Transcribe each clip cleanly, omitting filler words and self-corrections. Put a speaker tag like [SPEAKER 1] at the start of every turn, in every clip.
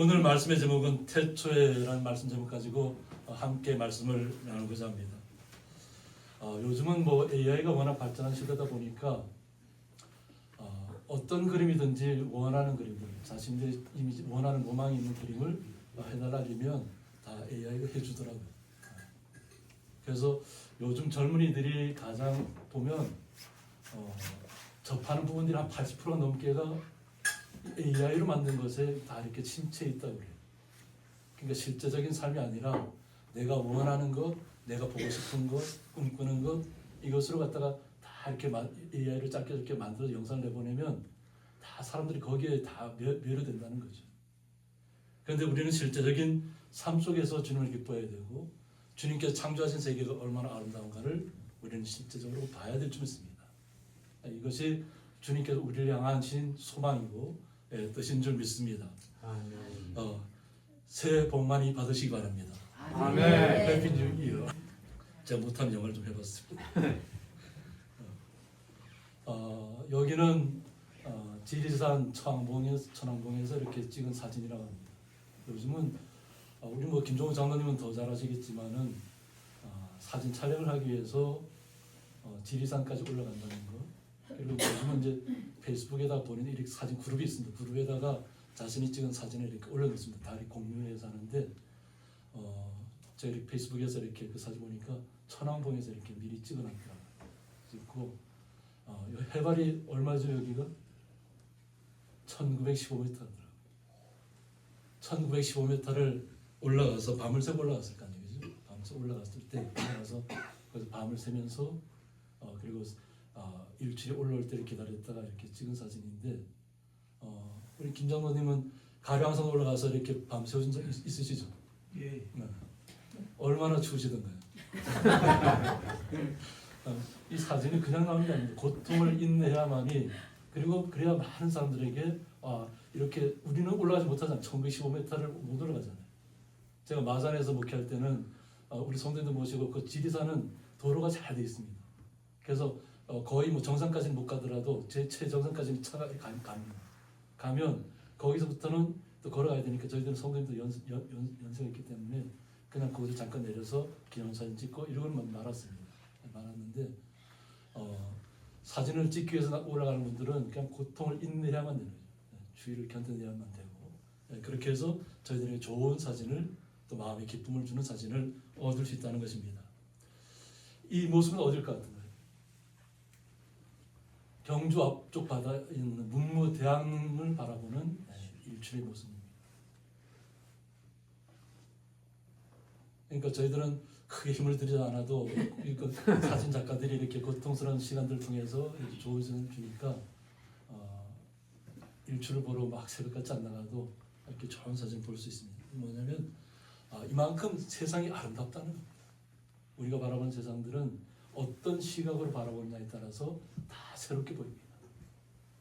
[SPEAKER 1] 오늘 말씀의 제목은 태초에라는 말씀 제목 가지고 함께 말씀을 나누고자 합니다. 요즘은 뭐 AI가 워낙 발전한 시대다 보니까 어떤 그림이든지 원하는 그림을 자신들이 이미 원하는 로망이 있는 그림을 해달라면 다 AI가 해주더라고요. 그래서 요즘 젊은이들이 가장 보면 접하는 부분들이 한 80% 넘게가 AI로 만든 것에 다 이렇게 침체해 있다고 그래요. 그러니까 실제적인 삶이 아니라 내가 원하는 것, 내가 보고 싶은 것, 꿈꾸는 것 이것으로 갖다가 다 이렇게 AI를 짧게 만들어서 영상을 내보내면 다 사람들이 거기에 다 매료된다는 거죠. 그런데 우리는 실제적인 삶 속에서 주님을 기뻐해야 되고 주님께서 창조하신 세계가 얼마나 아름다운가를 우리는 실제적으로 봐야 될 줄 믿습니다. 이것이 주님께서 우리를 향하신 소망이고 뜻인 줄 믿습니다. 새해 복 많이 받으시기 바랍니다.
[SPEAKER 2] 아멘.
[SPEAKER 1] 해피 뉴 이어. 제가 못한 영어를 좀 해봤습니다. 여기는 지리산 천왕봉에서 이렇게 찍은 사진이라고 합니다. 요즘은 우리 뭐 김종우 장로님은 더 잘 아시겠지만은 사진 촬영을 하기 위해서 지리산까지 올라간다는 거. 그리고 요즘은 이제 페이스북에다 보내는 이렇게 사진 그룹이 있습니다. 그룹에다가 자신이 찍은 사진을 이렇게 올려놓습니다. 다 공유해서 하는데 제가 이렇게 페이스북에서 이렇게 그 사진 보니까 천왕봉에서 이렇게 미리 찍어놨더라고요. 찍고 해발이 얼마죠 여기가? 1915m더라고요. 1915m를 올라가서 밤을 새고 올라갔을 거 아니에요, 그죠? 밤새 올라갔을 때 올라가서 거기서 밤을 새면서 그리고 일출이 올라올 때를 기다렸다가 이렇게 찍은 사진인데 우리 김 장로님은 가량산 올라가서 이렇게 밤 새우신 적 있으시죠?
[SPEAKER 2] 예.
[SPEAKER 1] 네. 얼마나 추우시던가요? 이 사진이 그냥 나오는 게 아닙니다. 고통을 인내해야만이 그리고 그래야 많은 사람들에게 이렇게 우리는 올라가지 못하잖아요. 1115m를 못 올라가잖아요. 제가 마산에서 목회할 때는 우리 성도님들 모시고 그 지리산은 도로가 잘 돼 있습니다. 그래서 거의 뭐 정상까지는 못 가더라도 제 최정상까지는 차가 가면 거기서부터는 또 걸어가야 되니까 저희들은 성도님들 연세가 있기 때문에 그냥 거기서 잠깐 내려서 기념사진 찍고 이러고는 말았는데 사진을 찍기 위해서 올라가는 분들은 그냥 고통을 인내해야만 되는 거죠. 주의를 견뎌내야만 되고 그렇게 해서 저희들에게 좋은 사진을 또 마음의 기쁨을 주는 사진을 얻을 수 있다는 것입니다. 이 모습은 어딜 것 같은가요? 경주 앞쪽 바다에 있는 문무대왕을 바라보는 일출의 모습입니다. 그러니까 저희들은 크게 힘을 들이지 않아도 사진 작가들이 이렇게 고통스러운 시간들 통해서 이렇게 좋은 사진을 주니까 일출을 보러 막 새벽까지 안 나가도 이렇게 좋은 사진 볼 수 있습니다. 뭐냐면 이만큼 세상이 아름답다는 겁니다. 우리가 바라보는 세상들은 어떤 시각으로 바라보느냐에 따라서 다 새롭게 보입니다.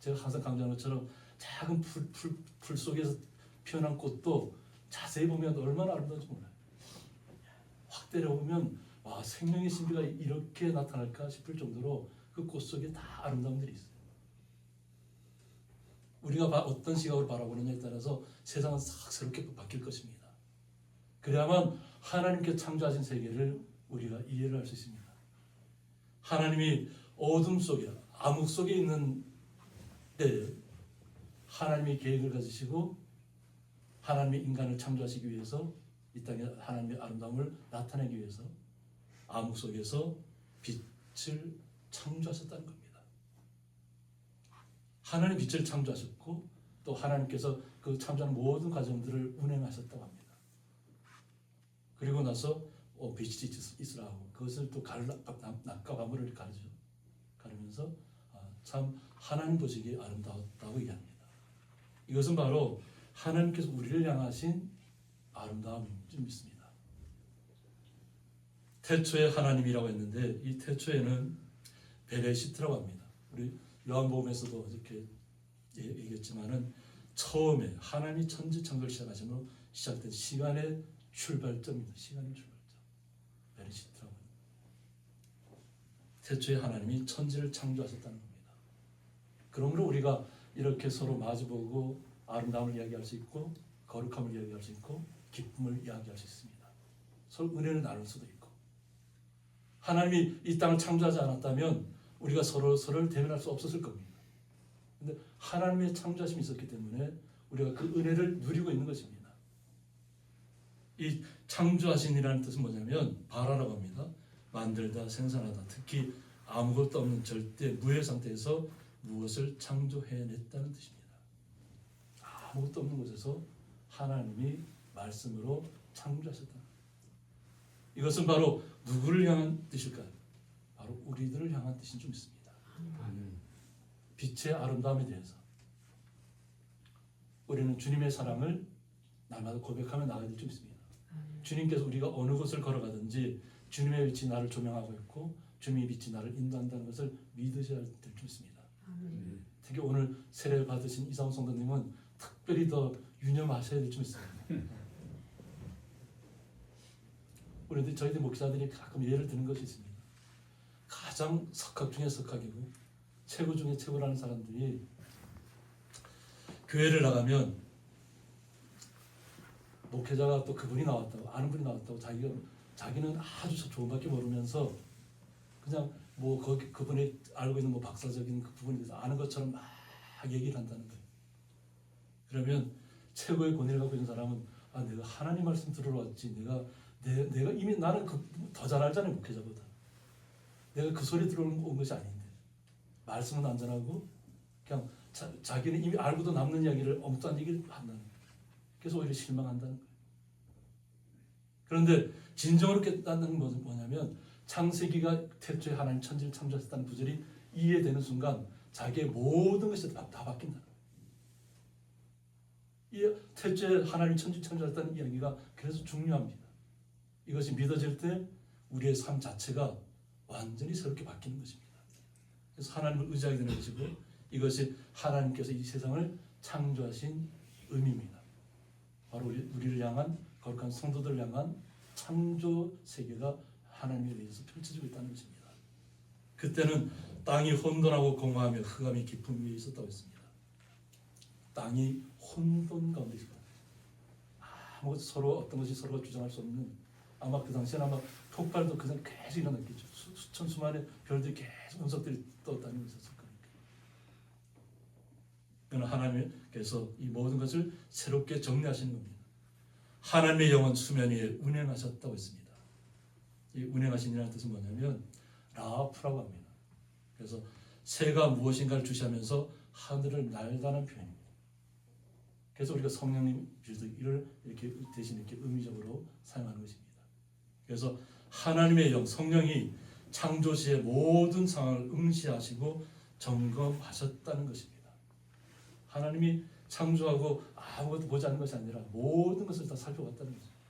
[SPEAKER 1] 제가 항상 강조하는 것처럼 작은 풀 속에서 피어난 꽃도 자세히 보면 얼마나 아름다운지 몰라요. 확 때려보면 생명의 신비가 이렇게 나타날까 싶을 정도로 그 꽃 속에 다 아름다움들이 있어요. 우리가 어떤 시각으로 바라보느냐에 따라서 세상은 싹 새롭게 바뀔 것입니다. 그래야만 하나님께 창조하신 세계를 우리가 이해를 할 수 있습니다. 하나님이 어둠 속에 암흑 속에 있는 때에 하나님이 계획을 가지시고 하나님이 인간을 창조하시기 위해서 이 땅에 하나님의 아름다움을 나타내기 위해서 암흑 속에서 빛을 창조하셨다는 겁니다. 하나님 빛을 창조하셨고 또 하나님께서 그 창조하는 모든 과정들을 운행하셨다고 합니다. 그리고 나서 빛이 있으라 하고 그것을 또 낮과 밤을 가르면서 참 하나님 보시기에 아름다웠다고 얘기합니다. 이것은 바로 하나님께서 우리를 향하신 아름다움인 줄 믿습니다. 태초에 하나님이라고 했는데 이 태초에는 베레시트라고 합니다. 우리 요한복음에서도 이렇게 얘기했지만은 처음에 하나님이 천지 창조를 시작하심으로 시작된 시간의 출발점입니다. 시간의 출발점. 베레시트라고 합니다. 태초에 하나님이 천지를 창조하셨다는 겁니다. 그러므로 우리가 이렇게 서로 마주보고 아름다움을 이야기할 수 있고 거룩함을 이야기할 수 있고 기쁨을 이야기할 수 있습니다. 서로 은혜를 나눌 수도 있고 하나님이 이 땅을 창조하지 않았다면 우리가 서로를 대면할 수 없었을 겁니다. 그런데 하나님의 창조하심이 있었기 때문에 우리가 그 은혜를 누리고 있는 것입니다. 이 창조하신이라는 뜻은 뭐냐면 바라라고 합니다. 만들다, 생산하다. 특히 아무것도 없는 절대 무의 상태에서 무엇을 창조해냈다는 뜻입니다. 아무것도 없는 곳에서 하나님이 말씀으로 창조하셨다. 이것은 바로 누구를 향한 뜻일까요? 바로 우리들을 향한 뜻이 좀 있습니다. 빛의 아름다움에 대해서 우리는 주님의 사랑을 날마다 고백하며 나가야 될 줄 믿습니다. 주님께서 우리가 어느 곳을 걸어가든지 주님의 빛이 나를 조명하고 있고 주님의 빛이 나를 인도한다는 것을 믿으셔야 될 줄 믿습니다. 특히 오늘 세례를 받으신 이상훈 성도님은 특별히 더 유념하셔야 될 줄 믿습니다. 우리들 저희들 목사들이 가끔 예를 드는 것이 있습니다. 가장 석학 중에 석학이고 최고 중에 최고라는 사람들이 교회를 나가면 목회자가 또 그분이 나왔다고 아는 분이 나왔다고 자기는 아주 좋은 밖에 모르면서 그냥 뭐 거기 그분이 알고 있는 뭐 박사적인 그 부분에 대해서 아는 것처럼 막 얘기를 한다는 거예요. 그러면 최고의 권위를 갖고 있는 사람은 내가 하나님 말씀 들으러 왔지 내가 이미 나는 더 잘 알잖아요. 목회자보다 내가 그 소리 들어온 것이 아닌데 말씀은 안전하고 그냥 자기는 이미 알고도 남는 이야기를 엉뚱한 얘기를 한다는 거예요. 그래서 오히려 실망한다는 거예요. 그런데 진정으로 깨닫는 것은 뭐냐면 창세기가 태초에 하나님 천지를 창조하셨다는 구절이 이해되는 순간 자기의 모든 것이 다 바뀐다. 이 태초에 하나님 천지를 창조하셨다는 이야기가 그래서 중요합니다. 이것이 믿어질 때 우리의 삶 자체가 완전히 새롭게 바뀌는 것입니다. 그래서 하나님을 의지하게 되는 것이고 이것이 하나님께서 이 세상을 창조하신 의미입니다. 바로 우리를 향한 거룩한 성도들을 향한 창조 세계가 하나님에 의해서 펼쳐지고 있다는 것입니다. 그때는 땅이 혼돈하고 공허하며 흑암이 깊은 위에 있었다고 했습니다. 땅이 혼돈 가운데 있었다. 아무것도 서로 어떤 것이 서로가 주장할 수 없는 아마 그 당시에는 아마 폭발도 그냥 계속 일어났겠죠. 수천 수만의 별들이 계속 운석들이 떠다니고 있었을 거니까. 그러나 하나님께서 이 모든 것을 새롭게 정리하시는 겁니다. 하나님의 영은 수면 위에 운행하셨다고 했습니다. 이 운행하신이라는 뜻은 뭐냐면 라프라고 합니다. 그래서 새가 무엇인가를 주시하면서 하늘을 날다는 표현입니다. 그래서 우리가 성령님 이를 이렇게 대신 이렇게 의미적으로 사용하는 것입니다. 그래서 하나님의 영 성령이 창조 시의 모든 상황을 응시하시고 점검하셨다는 것입니다. 하나님이 창조하고 아무것도 보지 않는 것이 아니라 모든 것을 다 살펴봤다는 것입니다.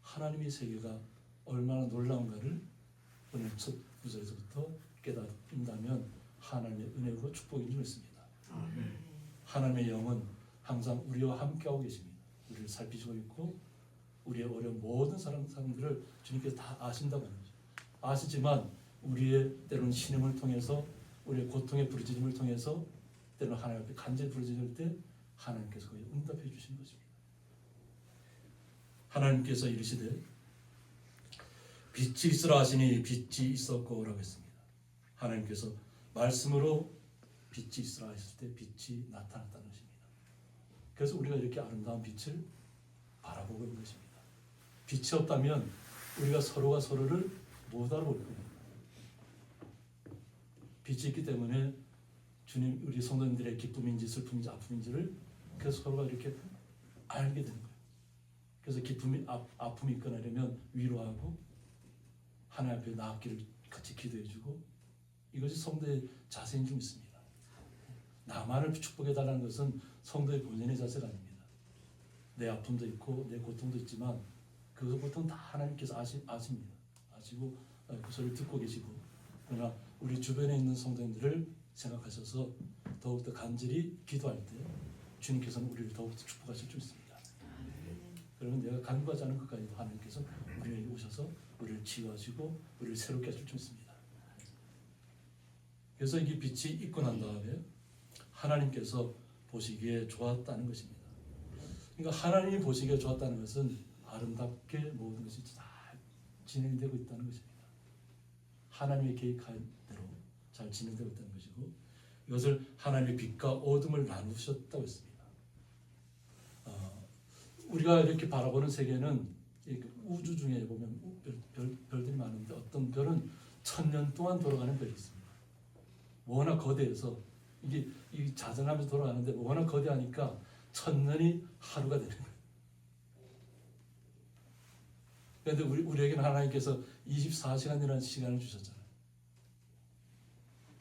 [SPEAKER 1] 하나님의 세계가 얼마나 놀라운가를 오늘 첫 구절에서부터 깨닫는다면 하나님의 은혜고 축복인 줄 믿습니다. 하나님의 영은 항상 우리와 함께하고 계십니다. 우리를 살피시고 있고 우리의 어려운 모든 사람들을 주님께서 다 아신다고 하는 거죠. 아시지만 우리의 때로는 신음을 통해서 우리의 고통의 부르짖음을 통해서 때로는 하나님 앞에 간절히 부르짖을 때 하나님께서 거기에 응답해 주시는 것입니다. 하나님께서 이르시되 빛이 있으라 하시니 빛이 있었고 라고 했습니다. 하나님께서 말씀으로 빛이 있으라 하셨을 때 빛이 나타났다는 것입니다. 그래서 우리가 이렇게 아름다운 빛을 바라보고 있는 것입니다. 빛이 없다면 우리가 서로가 서로를 못 알아볼 겁니다. 빛이 있기 때문에 주님 우리 성도님들의 기쁨인지 슬픔인지 아픔인지를 그래서 서로가 이렇게 알게 되는 거예요. 그래서 기쁨이 아픔이 있거나 이러면 위로하고 하나님 앞에 나아가기를 같이 기도해주고 이것이 성도의 자세인 줄 믿습니다. 나만을 축복해달라는 것은 성도의 본연의 자세가 아닙니다. 내 아픔도 있고 내 고통도 있지만 그것 보통 다 하나님께서 아십니다. 아시고 그 소리를 듣고 계시고 그러나 우리 주변에 있는 성도님들을 생각하셔서 더욱더 간절히 기도할 때 주님께서는 우리를 더욱더 축복하실 줄 있습니다. 그러면 내가 간구하지 않은 것까지도 하나님께서 우리에게 오셔서 우리를 치유하시고 우리를 새롭게 하실 줄 믿습니다. 그래서 이게 빛이 있고 난 다음에 하나님께서 보시기에 좋았다는 것입니다. 그러니까 하나님이 보시기에 좋았다는 것은 아름답게 모든 것이 잘 진행되고 있다는 것입니다. 하나님의 계획한 대로 잘 진행되고 있다는 것이고, 이것을 하나님의 빛과 어둠을 나누셨다고 했습니다. 우리가 이렇게 바라보는 세계는 우주 중에 보면 별들이 많은데 어떤 별은 1000년 동안 돌아가는 별이 있습니다. 워낙 거대해서 이게 자전하면서 돌아가는데 워낙 거대하니까 1000년이 하루가 되는 거예요. 그런데 우리에게는 하나님께서 24시간이라는 시간을 주셨잖아요.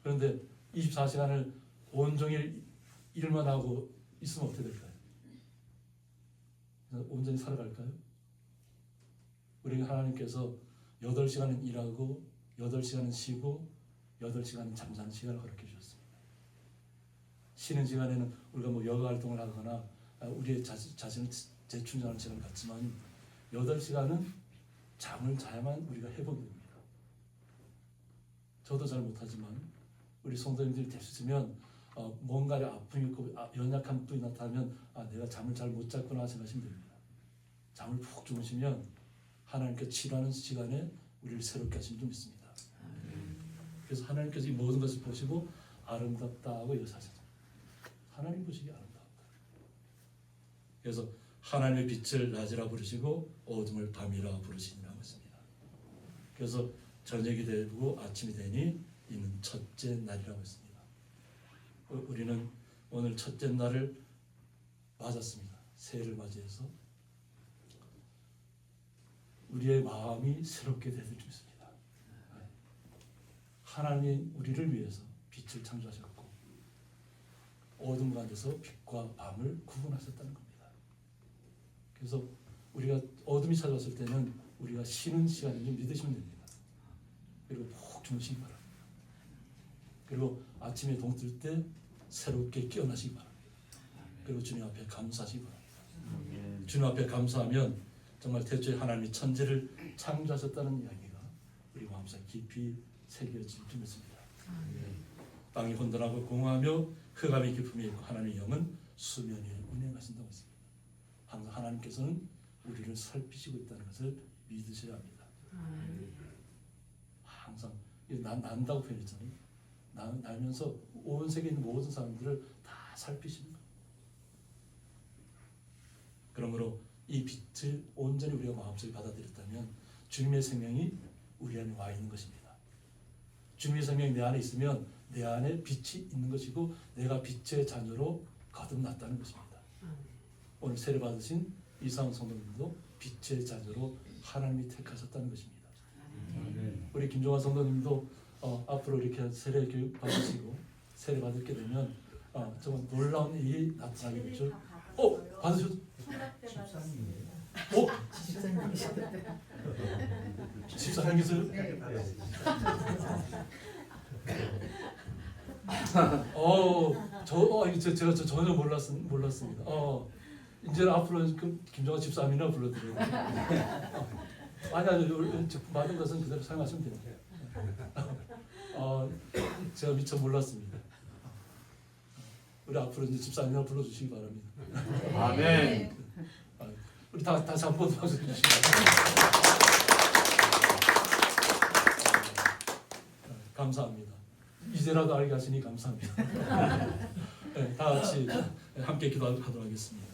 [SPEAKER 1] 그런데 24시간을 온종일 일만 하고 있으면 어떻게 될까요? 온전히 살아갈까요? 우리가 하나님께서 8시간은 일하고 8시간은 쉬고 8시간은 잠자는 시간을 허락해 주셨습니다. 쉬는 시간에는 우리가 뭐 여가 활동을 하거나 우리의 자신을 재충전하는 시간을 갖지만 8시간은 잠을 자야만 우리가 회복이 됩니다. 저도 잘 못하지만 우리 성도님들이 될 수 있으면 뭔가에 아픔이 있고 연약한 부분이 나타나면 내가 잠을 잘 못 잤구나 생각하시면 됩니다. 잠을 푹 주무시면 하나님께 치료하는 시간에 우리를 새롭게 하시는 줄 믿습니다. 그래서 하나님께서 이 모든 것을 보시고 아름답다고 여사하셨습니다. 하나님 보시기 아름답다. 그래서 하나님의 빛을 낮이라 부르시고 어둠을 밤이라 부르시니라고 했습니다. 그래서 저녁이 되고 아침이 되니 이는 첫째 날이라고 했습니다. 우리는 오늘 첫째 날을 맞았습니다. 새해를 맞이해서 우리의 마음이 새롭게 되길 믿습니다. 하나님이 우리를 위해서 빛을 창조하셨고 어둠 가운데서 빛과 밤을 구분하셨다는 겁니다. 그래서 우리가 어둠이 찾아왔을 때는 우리가 쉬는 시간인 줄 믿으시면 됩니다. 그리고 푹 주무시기 바랍니다. 그리고 아침에 동뜰 때 새롭게 깨어나시기 바랍니다. 그리고 주님 앞에 감사하시기 바랍니다. 주님 앞에 감사하면 정말 대초에 하나님이 천지를 창조하셨다는 이야기가 우리 마음속에 깊이 새겨질 줄 믿습니다. 땅이 혼돈하고 공허하며 흑암의 깊음이 있고 하나님의 영은 수면 위에 운행하신다고 했습니다. 항상 하나님께서는 우리를 살피시고 있다는 것을 믿으셔야 합니다. 항상 난다고 표현했잖아요. 날면서 온 세계에 있는 모든 사람들을 다 살피시는 거예요. 그러므로 이 빛을 온전히 우리가 마음속에 받아들였다면 주님의 생명이 우리 안에 와 있는 것입니다. 주님의 생명이 내 안에 있으면 내 안에 빛이 있는 것이고 내가 빛의 자녀로 거듭났다는 것입니다. 오늘 세례 받으신 이상훈 성도님도 빛의 자녀로 하나님이 택하셨다는 것입니다. 우리 김종환 성도님도 앞으로 이렇게 세례 교육 받으시고 세례 받게 되면 정말 놀라운 일이 나타나게 되죠. 받으셨? 집사님이세요? 제가 전혀 몰랐습니다. 이제는 앞으로 김정환 집사님이라 불러드려요. 아니요, 받은 것은 그대로 사용하시면 됩니다. 제가 미처 몰랐습니다. 우리 앞으로 이제 집사님이라 불러주시기 바랍니다.
[SPEAKER 2] 아멘.
[SPEAKER 1] 우리 다시 한번 박수 주시기 바랍니다. 감사합니다. 이제라도 알게 하시니 감사합니다. 다 같이 함께 기도하도록 하겠습니다.